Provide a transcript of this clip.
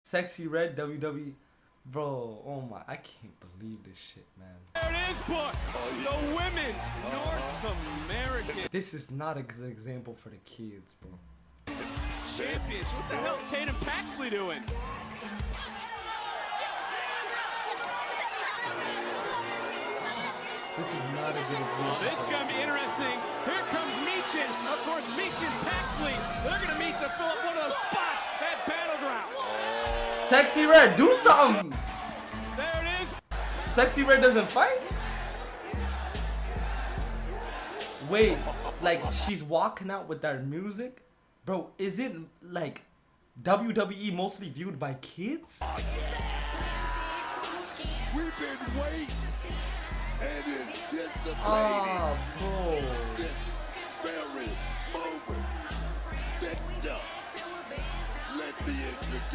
Sexy Red WWE. Bro, oh my, I can't believe this shit, man. There it is, boy. The women's North American This is not an example for the kids, bro. champions. What the hell is Tatum Paxley doing? This is not a good example. Oh, this is going to be interesting. Here comes Meechin. Of course, Meechin, Paxley. They're going to meet to fill up one of those spots at Battleground. Sexy Red, do something! There it is. Sexy Red doesn't fight? Wait, like she's walking out with that music? Bro, is it like WWE mostly viewed by kids? We've been waiting and anticipating Ah, bro. this